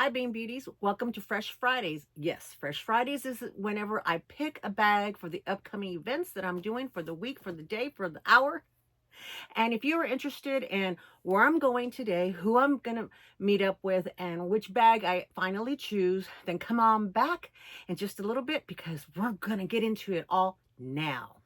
Hi, Bean Beauties. Welcome to Fresh Fridays. Yes, Fresh Fridays is whenever I pick a bag for the upcoming events that I'm doing for the week, for the day, for the hour. And if you are interested in where I'm going today, who I'm going to meet up with, and which bag I finally choose, then come on back in just a little bit because we're going to get into it all now.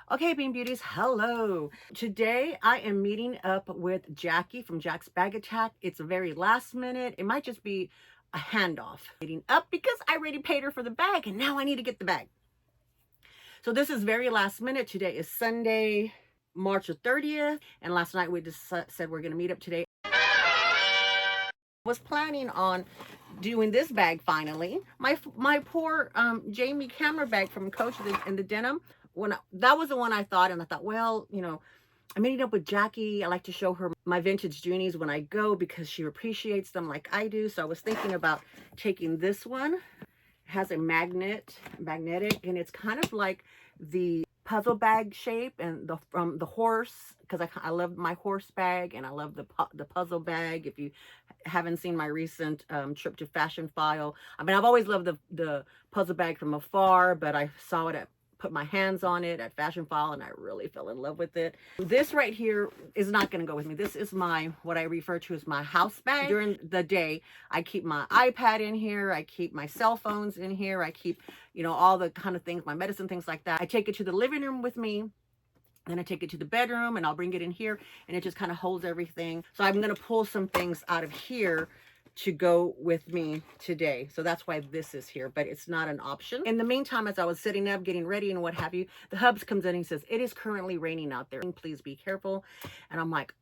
Okay, Bean Beauties, hello. Today I am meeting up with Jackie from Jack's Bag Attack. It's a very last minute. It might just be a handoff. Meeting up because I already paid her for the bag and now I need to get the bag. So this is very last minute. Today is Sunday, March the 30th. And last night we just said we're going to meet up today. I was planning on doing this bag finally. My poor Jamie camera bag from Coach in the denim. That was the one I thought, and I thought, well, I'm meeting up with Jackie. I like to show her my vintage Junies when I go because she appreciates them like I do. So I was thinking about taking this one. It has a magnetic, and it's kind of like the puzzle bag shape and from the horse, because I love my horse bag and I love the puzzle bag. If you haven't seen my recent trip to Fashion File, I mean, I've always loved the puzzle bag from afar, but I saw it put my hands on it at Fashion File and I really fell in love with it. This right here is not going to go with me. This is what I refer to as my house bag. During the day, I keep my iPad in here. I keep my cell phones in here. I keep, all the kind of things, my medicine, things like that. I take it to the living room with me. Then I take it to the bedroom and I'll bring it in here and it just kind of holds everything. So I'm going to pull some things out of here to go with me today. So that's why this is here, but it's not an option. In the meantime, as I was sitting up, getting ready and what have you, the hubs comes in and he says, it is currently raining out there. Please be careful. And I'm like,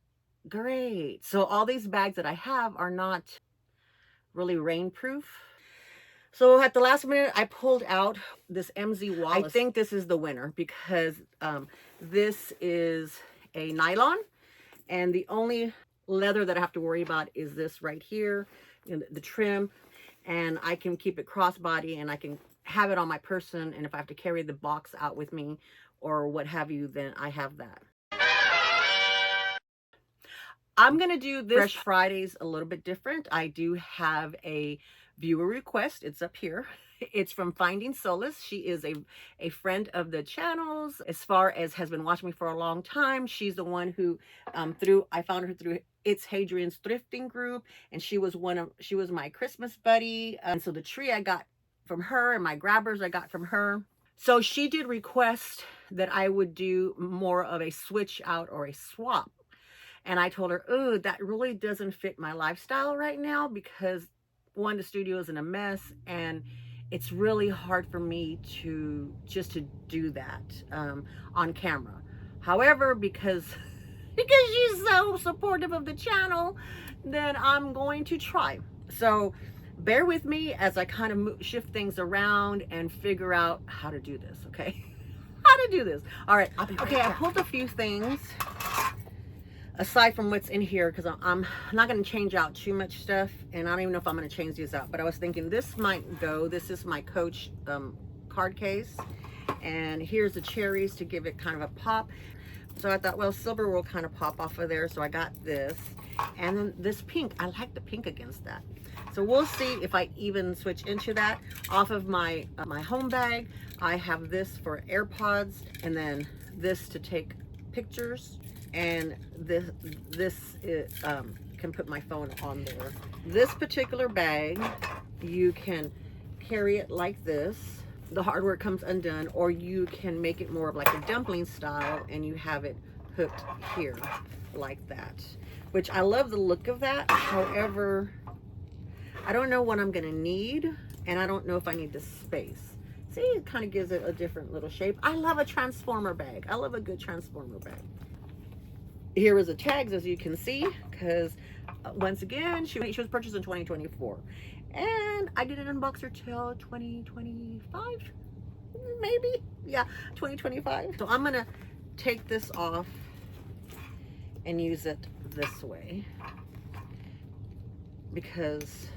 great. So all these bags that I have are not really rainproof. So at the last minute, I pulled out this MZ Wallace. I think this is the winner because this is a nylon and the only leather that I have to worry about is this right here, the trim, and I can keep it crossbody and I can have it on my person, and if I have to carry the box out with me or what have you, then I have that. I'm gonna do this Fresh Fridays a little bit different. I do have a viewer request. It's up here. It's from Finding Solace. She is a friend of the channel's, as far as has been watching me for a long time. She's the one who I found her through It's Hadrian's thrifting group, and she was my Christmas buddy. And so the tree I got from her and my grabbers I got from her. So she did request that I would do more of a switch out or a swap. And I told her, oh, that really doesn't fit my lifestyle right now because one, the studio is in a mess and it's really hard for me to do that on camera. However, because she's so supportive of the channel, then I'm going to try. So bear with me as I kind of shift things around and figure out how to do this, okay? How to do this. All right, I'll be right back. I pulled a few things aside from what's in here because I'm not going to change out too much stuff, and I don't even know if I'm going to change these out, but I was thinking this might go. This is my Coach card case, and here's the cherries to give it kind of a pop. So I thought, well, silver will kind of pop off of there, so I got this, and then this pink. I like the pink against that, so we'll see if I even switch into that. Off of my my home bag, I have this for AirPods, and then this to take pictures, and this can put my phone on there. This particular bag, you can carry it like this. The hardware comes undone, or you can make it more of like a dumpling style and you have it hooked here like that, which I love the look of that. However, I don't know what I'm gonna need, and I don't know if I need the space. See, it kind of gives it a different little shape. I love a transformer bag. I love a good transformer bag. Here is the tags, as you can see, because once again, she was purchased in 2024. And I didn't unbox her till 2025, maybe? Yeah, 2025. So I'm gonna take this off and use it this way because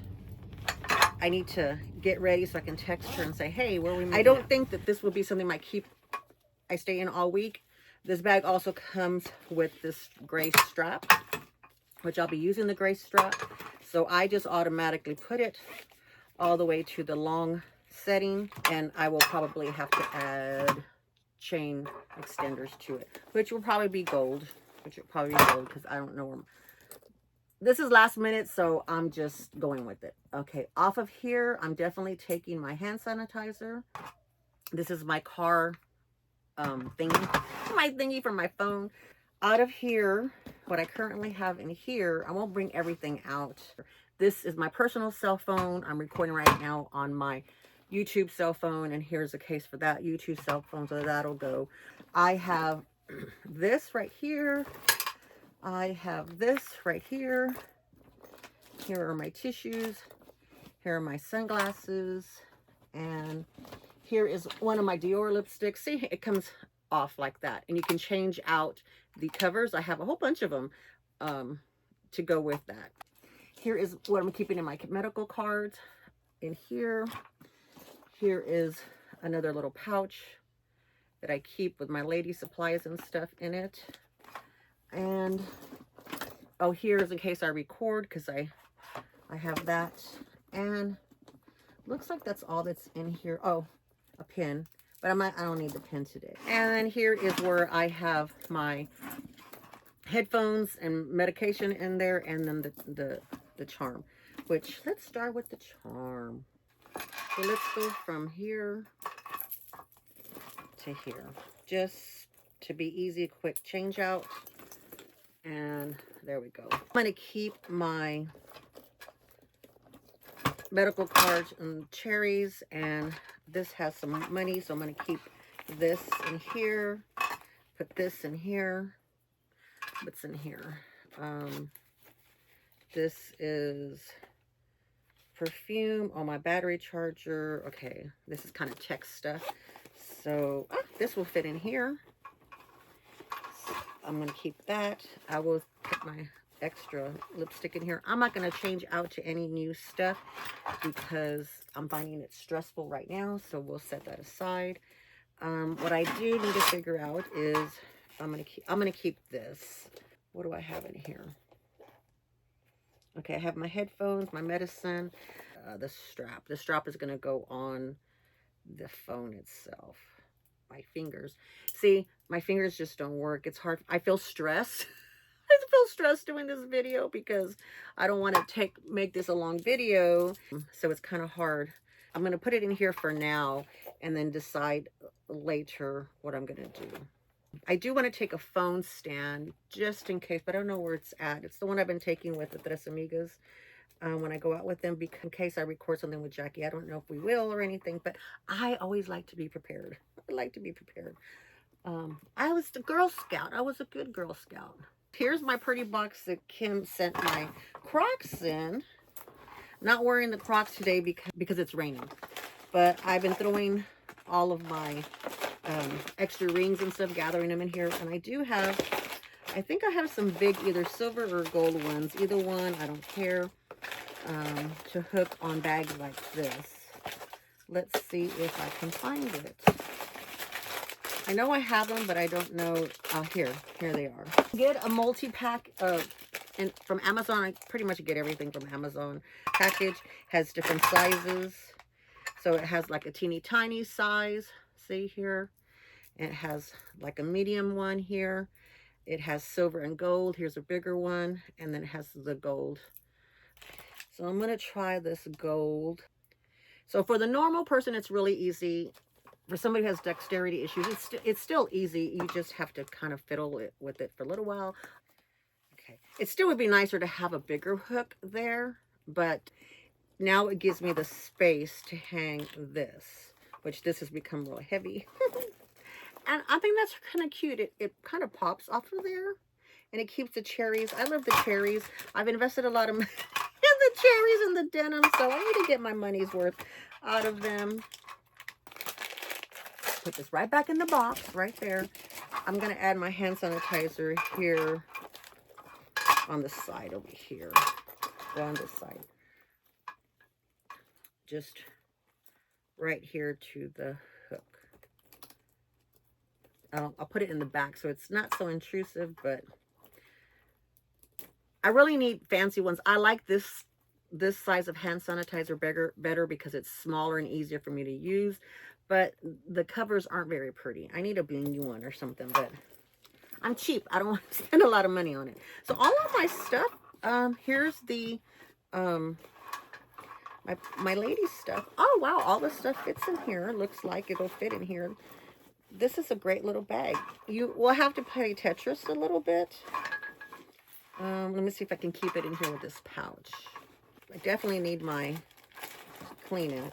I need to get ready so I can text her and say, hey, where are we meeting? I don't think that this will be something I stay in all week. This bag also comes with this gray strap. which I'll be using the gray strap. So I just automatically put it all the way to the long setting, and I will probably have to add chain extenders to it, which will probably be gold, because I don't know where. This is last minute, so I'm just going with it. Okay, off of here, I'm definitely taking my hand sanitizer. This is my car thingy, my thingy from my phone. Out of here, what I currently have in here, I won't bring everything out. This is my personal cell phone. I'm recording right now on my YouTube cell phone, and here's a case for that YouTube cell phone, so that'll go. I have this right here. I have this right here. Here are my tissues. Here are my sunglasses. And here is one of my Dior lipsticks. See, it comes off like that. And you can change out the covers. I have a whole bunch of them to go with that. Here is what I'm keeping in my medical cards. In here, here is another little pouch that I keep with my lady supplies and stuff in it. And oh, here's in case I record, because I have that. And looks like that's all that's in here. Oh, a pin, but I don't need the pin today. And then here is where I have my headphones and medication in there, and then the charm, which let's start with the charm. So let's go from here to here, just to be easy, quick change out. And there we go. I'm going to keep my medical cards and cherries, and this has some money, so I'm going to keep this in here, put this in here. What's in here? This is perfume. Oh, my battery charger. Okay, this is kind of tech stuff, so this will fit in here. I'm going to keep that. I will put my extra lipstick in here. I'm not going to change out to any new stuff because I'm finding it stressful right now, so we'll set that aside. What I do need to figure out is I'm going to keep this. What do I have in here? Okay, I have my headphones, my medicine, the strap. The strap is going to go on the phone itself. My fingers. See, my fingers just don't work. It's hard. I feel stressed. I feel stressed doing this video because I don't want to make this a long video. So it's kind of hard. I'm going to put it in here for now and then decide later what I'm going to do. I do want to take a phone stand just in case, but I don't know where it's at. It's the one I've been taking with the Tres Amigas when I go out with them, because in case I record something with Jackie. I don't know if we will or anything, but I always like to be prepared. I like to be prepared. I was the Girl Scout. I was a good Girl Scout. Here's my pretty box that Kim sent my Crocs in. Not wearing the Crocs today because it's raining, but I've been throwing all of my extra rings and stuff, gathering them in here. And I do have, I think I have some big either silver or gold ones, either one, I don't care, to hook on bags like this. Let's see if I can find it. I know I have them, but I don't know. Oh, here they are. Get a multi-pack and from Amazon. I pretty much get everything from Amazon. Package has different sizes. So it has like a teeny tiny size, see here. It has like a medium one here. It has silver and gold. Here's a bigger one. And then it has the gold. So I'm going to try this gold. So for the normal person, it's really easy. For somebody who has dexterity issues, it's still easy. You just have to kind of fiddle with it for a little while. Okay. It still would be nicer to have a bigger hook there, but now it gives me the space to hang this, which this has become real heavy. And I think that's kind of cute. It kind of pops off of there, and it keeps the cherries. I love the cherries. I've invested a lot of money in the cherries and the denim, so I need to get my money's worth out of them. Put this right back in the box, right there. I'm going to add my hand sanitizer here on the side over here. Go on this side. Just right here to the hook. I'll put it in the back so it's not so intrusive, but I really need fancy ones. I like this size of hand sanitizer better because it's smaller and easier for me to use, but the covers aren't very pretty. I need a blingy one or something, but I'm cheap. I don't want to spend a lot of money on it. So all of my stuff, here's the my ladies stuff. Oh wow, all the stuff fits in here. Looks like it'll fit in here. This is a great little bag. You will have to play Tetris a little bit. Let me see if I can keep it in here with this pouch. I definitely need my Kleenex.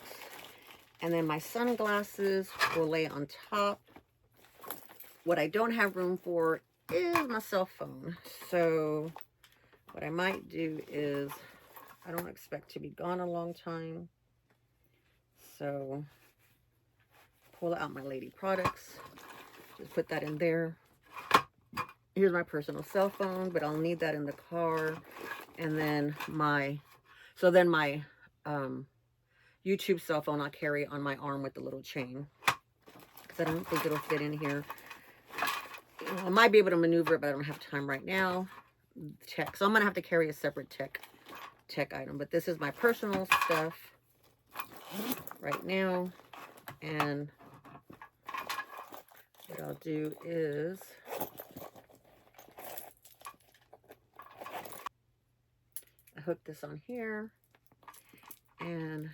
And then my sunglasses will lay on top. What I don't have room for is my cell phone. So what I might do is, I don't expect to be gone a long time. So pull out my lady products. Just put that in there. Here's my personal cell phone, but I'll need that in the car. And then my YouTube cell phone I'll carry on my arm with the little chain, because I don't think it'll fit in here. I might be able to maneuver it, but I don't have time right now. Tech, so I'm gonna have to carry a separate tech item. But this is my personal stuff right now, and what I'll do is I hook this on here, and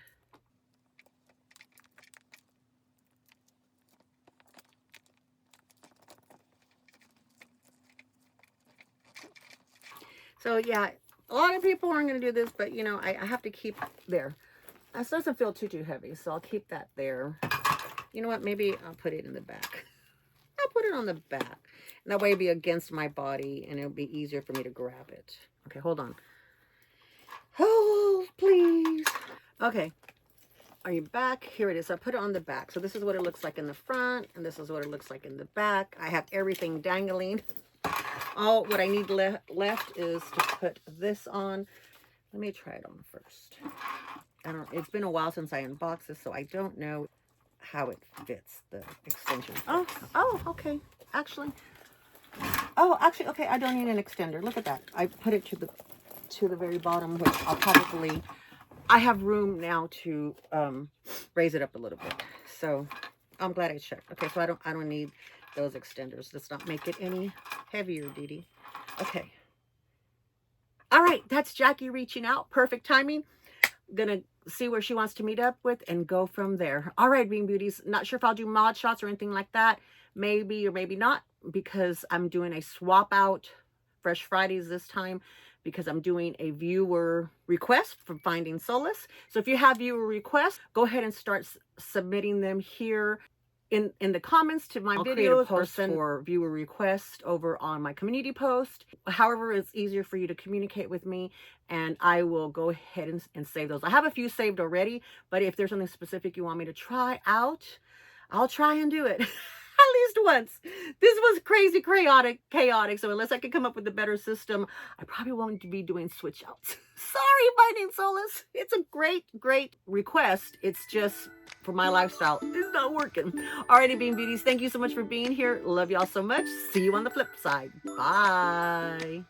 so yeah, a lot of people aren't going to do this, but you know, I have to keep there. This doesn't feel too heavy, so I'll keep that there. You know what? Maybe I'll put it in the back. I'll put it on the back. And that way it'll be against my body, and it'll be easier for me to grab it. Okay, hold on. Oh, please. Okay. Are you back? Here it is. So I put it on the back. So this is what it looks like in the front, and this is what it looks like in the back. I have everything dangling. All what I need left is to put this on. Let me try it on first. It's been a while since I unboxed this, so I don't know how it fits, the extension. Okay. Actually, okay, I don't need an extender. Look at that. I put it to the very bottom, which I have room now to raise it up a little bit. So I'm glad I checked. Okay, so I don't need those extenders. Let's not make it any heavier, Dee Dee. Okay. All right, that's Jackie reaching out. Perfect timing. Gonna see where she wants to meet up with and go from there. All right, Bean Beauties. Not sure if I'll do mod shots or anything like that. Maybe or maybe not, because I'm doing a swap out Fresh Fridays this time, because I'm doing a viewer request from Finding Solace. So if you have viewer requests, go ahead and start submitting them here in the comments to my videos, or send for viewer request over on my community post. However, it's easier for you to communicate with me, and I will go ahead and save those. I have a few saved already, but if there's something specific you want me to try out, I'll try and do it. At least once. This was crazy, chaotic. So unless I can come up with a better system, I probably won't be doing switch outs. Sorry, Finding Solace. It's a great request. It's just for my lifestyle, it's not working. Alrighty, Bean Beauties. Thank you so much for being here. Love y'all so much. See you on the flip side. Bye.